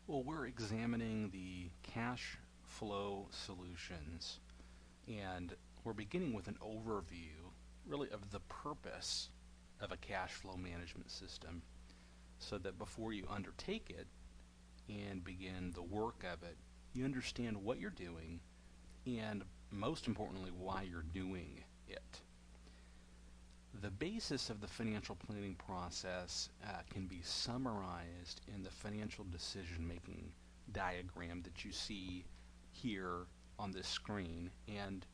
Well, we're examining the cash flow solutions, and we're beginning with an overview, really, of the purpose of a cash flow management system, so that before you undertake it and begin the work of it, you understand what you're doing and, most importantly, why you're doing it. The basis of the financial planning process can be summarized in the financial decision-making diagram that you see here on this screen. And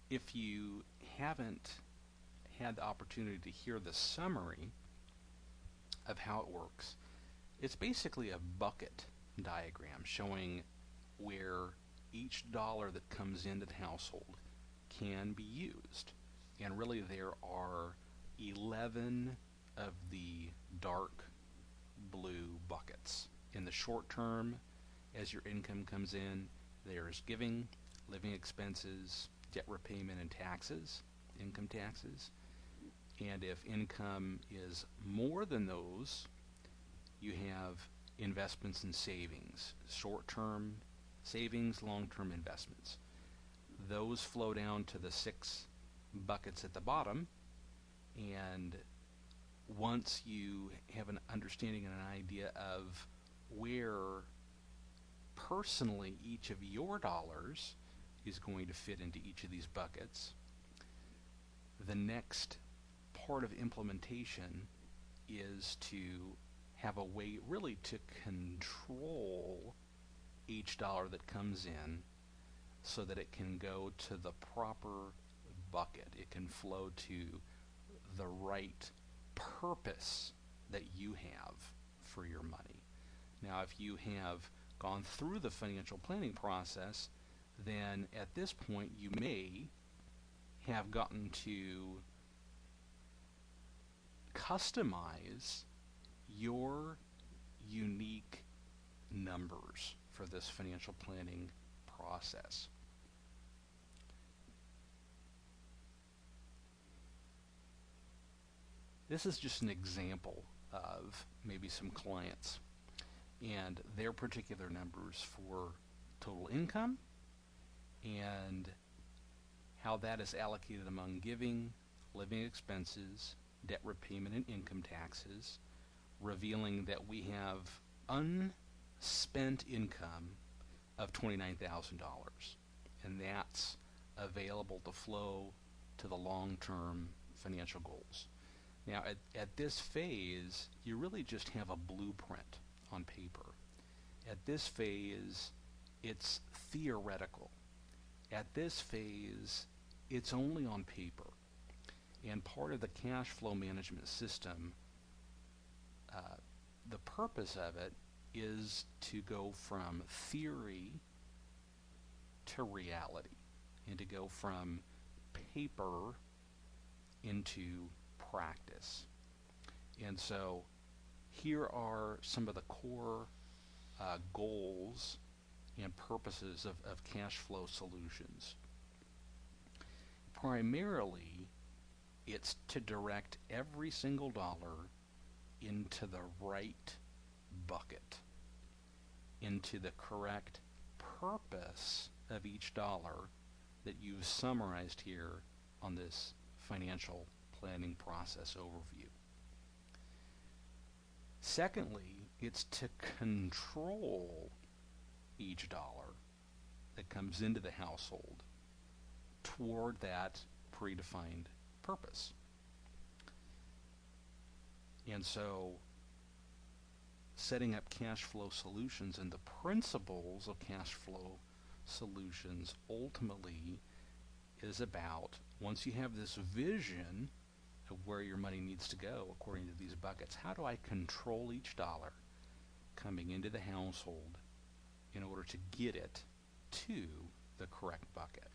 if you haven't had the opportunity to hear the summary of how it works, it's basically a bucket diagram showing where each dollar that comes into the household can be used. And really there are 11 of the dark blue buckets. In the short term, as your income comes in, there's giving, living expenses, debt repayment, and taxes, income taxes. And if income is more than those, you have investments and savings, short-term savings, long-term investments. Those flow down to the 6 buckets at the bottom, and once you have an understanding and an idea of where personally each of your dollars is going to fit into each of these buckets, the next part of implementation is to have a way really to control each dollar that comes in so that it can go to the proper bucket. It can flow to the right purpose that you have for your money. Now, if you have gone through the financial planning process, then at this point you may have gotten to customize your unique numbers for this financial planning process. This is just an example of maybe some clients and their particular numbers for total income and how that is allocated among giving, living expenses, debt repayment, and income taxes, revealing that we have unspent income of $29,000, and that's available to flow to the long-term financial goals. Now, at this phase, you really just have a blueprint on paper. At this phase, it's theoretical. At this phase, it's only on paper. And part of the cash flow management system, the purpose of it is to go from theory to reality, and to go from paper into practice. And so here are some of the core goals and purposes of cash flow solutions. Primarily, it's to direct every single dollar into the right bucket, into the correct purpose of each dollar that you've summarized here on this financial planning process overview. Secondly, it's to control each dollar that comes into the household toward that predefined purpose. And so setting up cash flow solutions and the principles of cash flow solutions ultimately is about, once you have this vision of where your money needs to go according to these buckets, how do I control each dollar coming into the household in order to get it to the correct bucket?